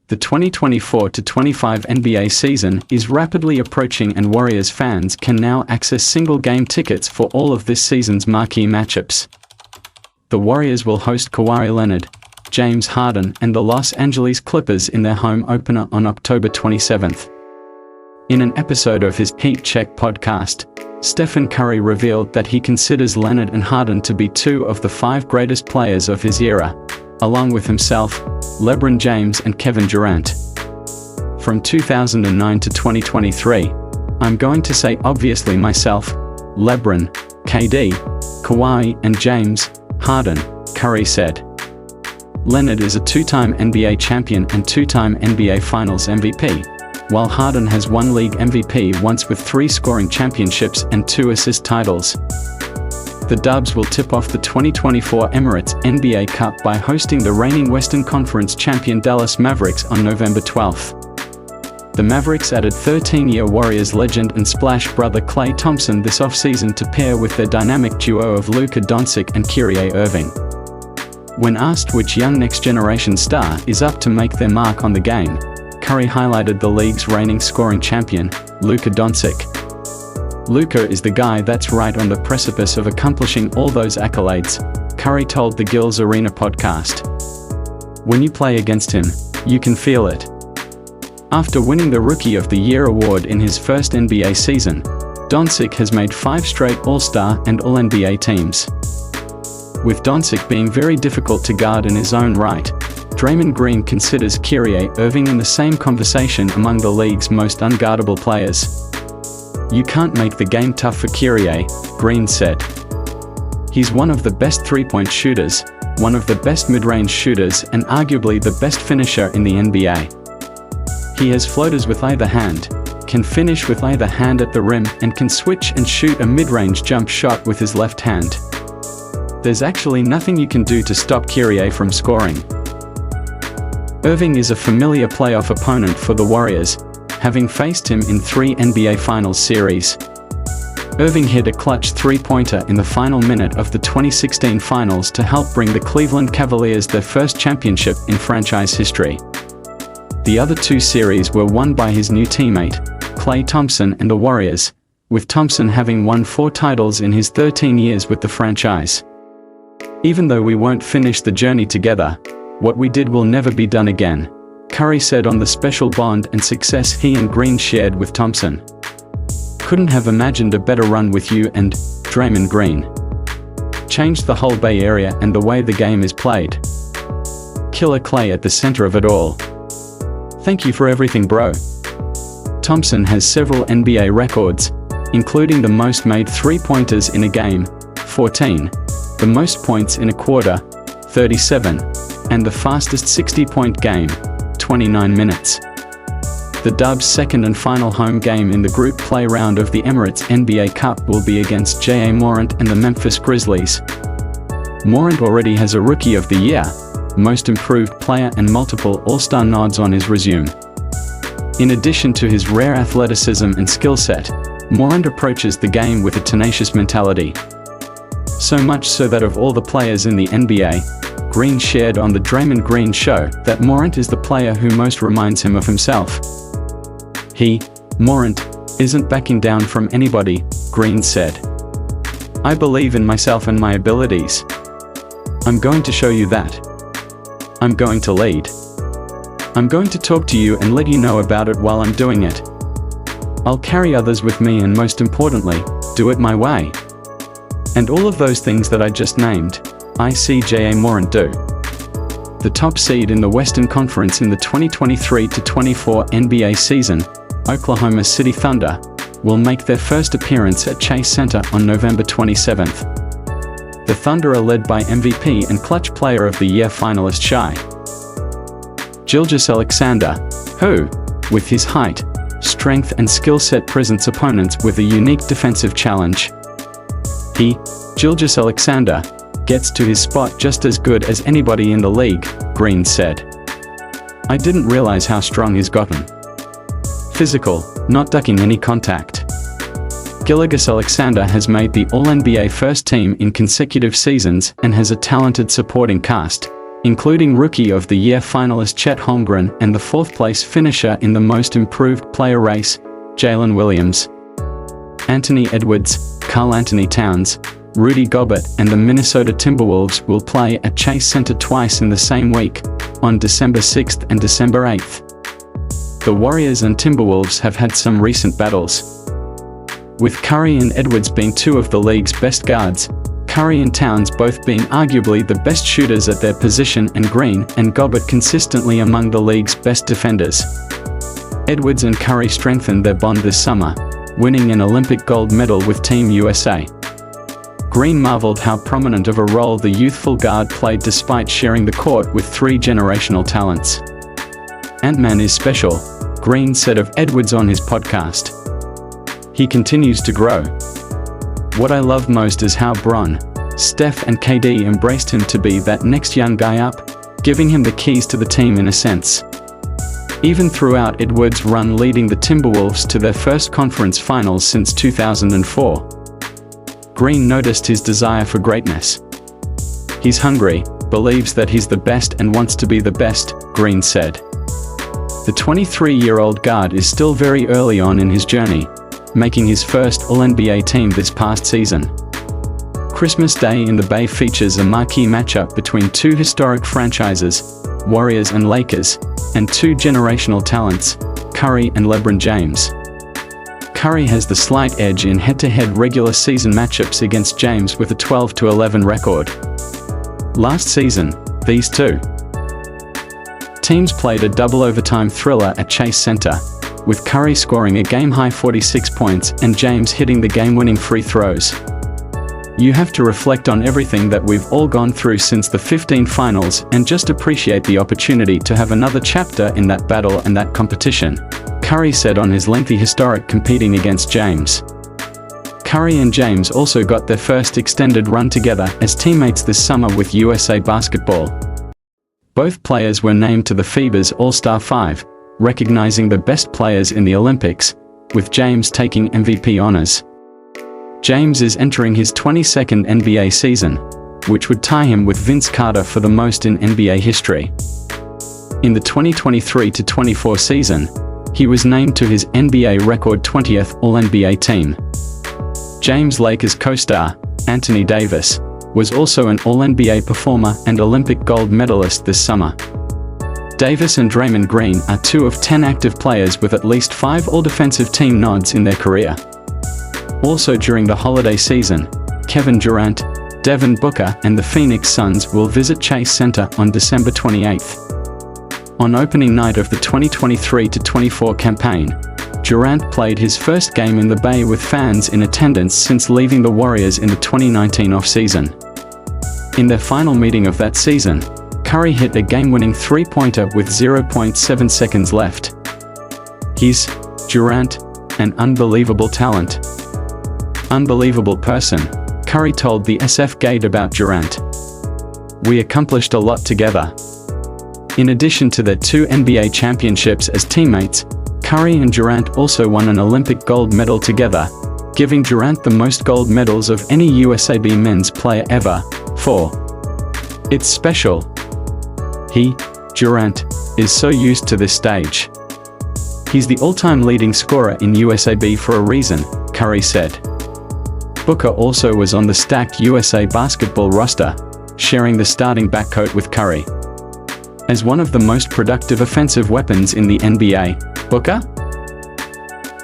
The 2024-25 NBA season is rapidly approaching, and Warriors fans can now access single-game tickets for all of this season's marquee matchups. The Warriors will host Kawhi Leonard, James Harden, and the Los Angeles Clippers in their home opener on October 27th. In an episode of his Heat Check podcast, Stephen Curry revealed that he considers Leonard and Harden to be two of the 5 greatest players of his era, along with himself, LeBron James and Kevin Durant. From 2009 to 2023, I'm going to say obviously myself, LeBron, KD, Kawhi and James Harden, Curry said. Leonard is a 2-time NBA champion and 2-time NBA Finals MVP, while Harden has won league MVP once with 3 scoring championships and 2 assist titles. The Dubs will tip off the 2024 Emirates NBA Cup by hosting the reigning Western Conference champion Dallas Mavericks on November 12th. The Mavericks added 13-year Warriors legend and Splash brother Klay Thompson this offseason to pair with their dynamic duo of Luka Doncic and Kyrie Irving. When asked which young next-generation star is up to make their mark on the game, Curry highlighted the league's reigning scoring champion, Luka Doncic. Luka is the guy that's right on the precipice of accomplishing all those accolades, Curry told the Gills Arena podcast. When you play against him, you can feel it. After winning the Rookie of the Year award in his first NBA season, Doncic has made 5 straight All-Star and All-NBA teams. With Doncic being very difficult to guard in his own right, Draymond Green considers Kyrie Irving in the same conversation among the league's most unguardable players. "You can't make the game tough for Kyrie," Green said. "He's one of the best three-point shooters, one of the best mid-range shooters, and arguably the best finisher in the NBA. He has floaters with either hand, can finish with either hand at the rim, and can switch and shoot a mid-range jump shot with his left hand. There's actually nothing you can do to stop Kyrie from scoring." Irving is a familiar playoff opponent for the Warriors, having faced him in 3 NBA Finals series. Irving hit a clutch 3-pointer in the final minute of the 2016 Finals to help bring the Cleveland Cavaliers their first championship in franchise history. The other 2 series were won by his new teammate, Klay Thompson and the Warriors, with Thompson having won 4 titles in his 13 years with the franchise. "Even though we won't finish the journey together, what we did will never be done again," Curry said on the special bond and success he and Green shared with Thompson. "Couldn't have imagined a better run with you and Draymond Green. Changed the whole Bay Area and the way the game is played. Killer Klay at the center of it all. Thank you for everything, bro." Thompson has several NBA records, including the most made 3-pointers in a game, 14, the most points in a quarter, 37, and the fastest 60-point game, 29 minutes. The Dubs' second and final home game in the group play round of the Emirates NBA Cup will be against J.A. Morant and the Memphis Grizzlies. Morant already has a Rookie of the Year, Most Improved Player and multiple All-Star nods on his resume. In addition to his rare athleticism and skill set, Morant approaches the game with a tenacious mentality. So much so that of all the players in the NBA, Green shared on the Draymond Green Show that Morant is the player who most reminds him of himself. Morant, isn't backing down from anybody," Green said. "I believe in myself and my abilities. I'm going to show you that. I'm going to lead. I'm going to talk to you and let you know about it while I'm doing it. I'll carry others with me and most importantly, do it my way. And all of those things that I just named, I see J.A. Morant do." The top seed in the Western Conference in the 2023-24 NBA season, Oklahoma City Thunder, will make their first appearance at Chase Center on November 27th. The Thunder are led by MVP and Clutch Player of the Year finalist Shai Gilgeous-Alexander, who, with his height, strength and skill set presents opponents with a unique defensive challenge. Gilgeous-Alexander, gets to his spot just as good as anybody in the league, Green said. "I didn't realize how strong he's gotten. Physical, not ducking any contact." Gilgeous-Alexander has made the All-NBA first team in consecutive seasons and has a talented supporting cast, including Rookie of the Year finalist Chet Holmgren and the fourth-place finisher in the Most Improved Player race, Jalen Williams. Anthony Edwards, Karl Anthony Towns, Rudy Gobert and the Minnesota Timberwolves will play at Chase Center twice in the same week, on December 6th and December 8th. The Warriors and Timberwolves have had some recent battles, with Curry and Edwards being two of the league's best guards, Curry and Towns both being arguably the best shooters at their position, and Green and Gobert consistently among the league's best defenders. Edwards and Curry strengthened their bond this summer, winning an Olympic gold medal with Team USA. Green marveled how prominent of a role the youthful guard played despite sharing the court with three generational talents. "Ant-Man is special," Green said of Edwards on his podcast. "He continues to grow. What I love most is how Bron, Steph and KD embraced him to be that next young guy up, giving him the keys to the team in a sense." Even throughout Edwards' run leading the Timberwolves to their first conference finals since 2004, Green noticed his desire for greatness. "He's hungry, believes that he's the best and wants to be the best," Green said. The 23-year-old guard is still very early on in his journey, making his first All-NBA team this past season. Christmas Day in the Bay features a marquee matchup between two historic franchises, Warriors and Lakers, and two generational talents, Curry and LeBron James. Curry has the slight edge in head-to-head regular season matchups against James with a 12-11 record. Last season, these two teams played a double overtime thriller at Chase Center, with Curry scoring a game-high 46 points and James hitting the game-winning free throws. "You have to reflect on everything that we've all gone through since the 15 finals and just appreciate the opportunity to have another chapter in that battle and that competition," Curry said on his lengthy historic competing against James. Curry and James also got their first extended run together as teammates this summer with USA Basketball. Both players were named to the FIBA's All-Star 5, recognizing the best players in the Olympics, with James taking MVP honors. James is entering his 22nd NBA season, which would tie him with Vince Carter for the most in NBA history. In the 2023-24 season, he was named to his NBA record 20th All-NBA team. James' Lakers co-star, Anthony Davis, was also an All-NBA performer and Olympic gold medalist this summer. Davis and Draymond Green are two of 10 active players with at least 5 All-Defensive Team nods in their career. Also during the holiday season, Kevin Durant, Devin Booker and the Phoenix Suns will visit Chase Center on December 28th. On opening night of the 2023-24 campaign, Durant played his first game in the Bay with fans in attendance since leaving the Warriors in the 2019 offseason. In their final meeting of that season, Curry hit a game-winning three-pointer with 0.7 seconds left. "He's, Durant, an unbelievable talent. Unbelievable person," Curry told the SF Gate about Durant. "We accomplished a lot together." In addition to their 2 NBA championships as teammates, Curry and Durant also won an Olympic gold medal together, giving Durant the most gold medals of any USAB men's player ever, 4. "It's special. He, Durant, is so used to this stage. He's the all-time leading scorer in USAB for a reason," Curry said. Booker also was on the stacked USA Basketball roster, sharing the starting backcoat with Curry. As one of the most productive offensive weapons in the NBA, Booker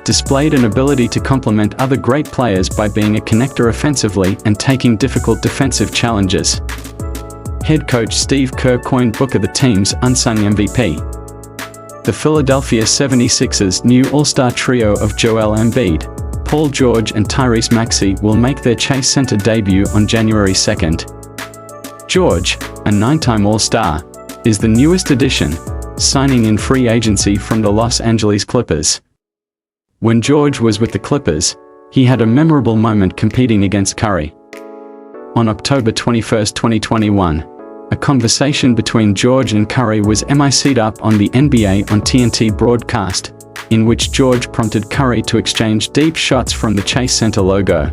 displayed an ability to complement other great players by being a connector offensively and taking difficult defensive challenges. Head coach Steve Kerr coined Booker the team's unsung MVP. The Philadelphia 76ers' new All-Star trio of Joel Embiid, Paul George and Tyrese Maxey will make their Chase Center debut on January 2nd. George, a 9-time All-Star, is the newest addition, signing in free agency from the Los Angeles Clippers. When George was with the Clippers, he had a memorable moment competing against Curry. On October 21, 2021, a conversation between George and Curry was mic'd up on the NBA on TNT broadcast, in which George prompted Curry to exchange deep shots from the Chase Center logo.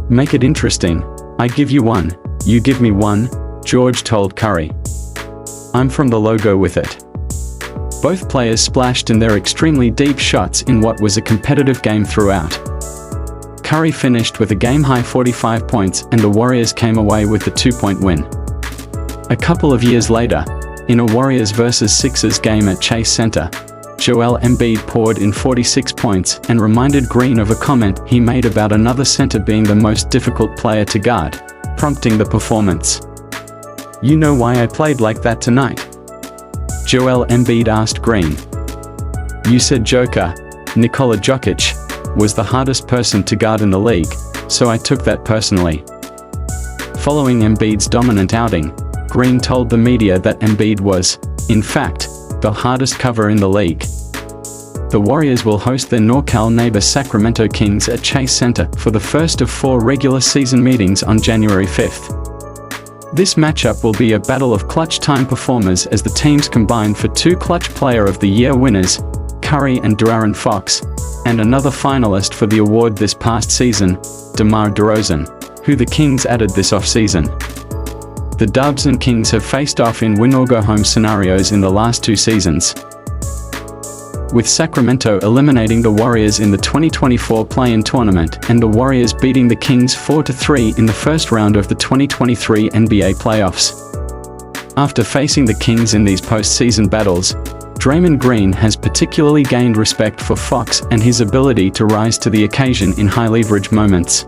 "Make it interesting. I give you one, you give me one," George told Curry. I'm from the logo with it. Both players splashed in their extremely deep shots in what was a competitive game throughout. Curry finished with a game-high 45 points and the Warriors came away with the 2-point win. A couple of years later, in a Warriors vs Sixers game at Chase Center, Joel Embiid poured in 46 points and reminded Green of a comment he made about another center being the most difficult player to guard, prompting the performance. "You know why I played like that tonight?" Joel Embiid asked Green. "You said Joker, Nikola Jokic, was the hardest person to guard in the league, so I took that personally." Following Embiid's dominant outing, Green told the media that Embiid was, in fact, the hardest cover in the league. The Warriors will host their NorCal neighbor Sacramento Kings at Chase Center for the first of 4 regular season meetings on January 5th. This matchup will be a battle of clutch time performers as the teams combine for 2 Clutch Player of the Year winners, Curry and De'Aaron Fox, and another finalist for the award this past season, DeMar DeRozan, who the Kings added this offseason. The Dubs and Kings have faced off in win-or-go-home scenarios in the last 2 seasons, with Sacramento eliminating the Warriors in the 2024 play-in tournament and the Warriors beating the Kings 4-3 in the first round of the 2023 NBA playoffs. After facing the Kings in these postseason battles, Draymond Green has particularly gained respect for Fox and his ability to rise to the occasion in high-leverage moments.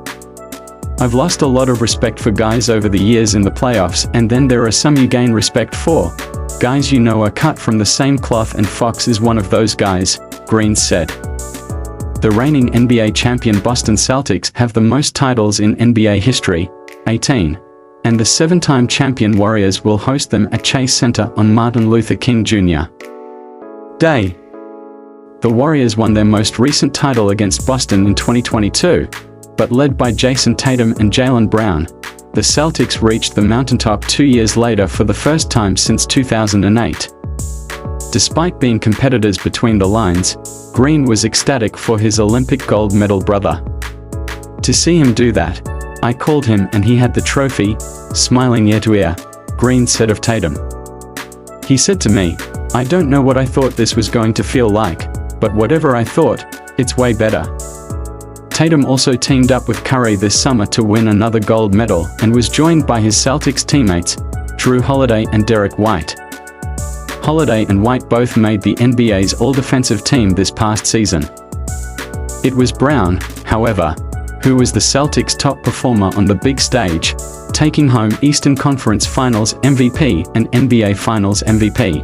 "I've lost a lot of respect for guys over the years in the playoffs, and then there are some you gain respect for. Guys you know are cut from the same cloth, and Fox is one of those guys," Green said. The reigning NBA champion Boston Celtics have the most titles in NBA history, 18, and the 7-time champion Warriors will host them at Chase Center on Martin Luther King Jr. Day. The Warriors won their most recent title against Boston in 2022, but led by Jason Tatum and Jaylen Brown, the Celtics reached the mountaintop 2 years later for the first time since 2008. Despite being competitors between the lines, Green was ecstatic for his Olympic gold medal brother. "To see him do that, I called him and he had the trophy, smiling ear to ear," Green said of Tatum. "He said to me, 'I don't know what I thought this was going to feel like, but whatever I thought, it's way better.'" Tatum also teamed up with Curry this summer to win another gold medal and was joined by his Celtics teammates, Drew Holiday and Derek White. Holiday and White both made the NBA's All-Defensive team this past season. It was Brown, however, who was the Celtics' top performer on the big stage, taking home Eastern Conference Finals MVP and NBA Finals MVP.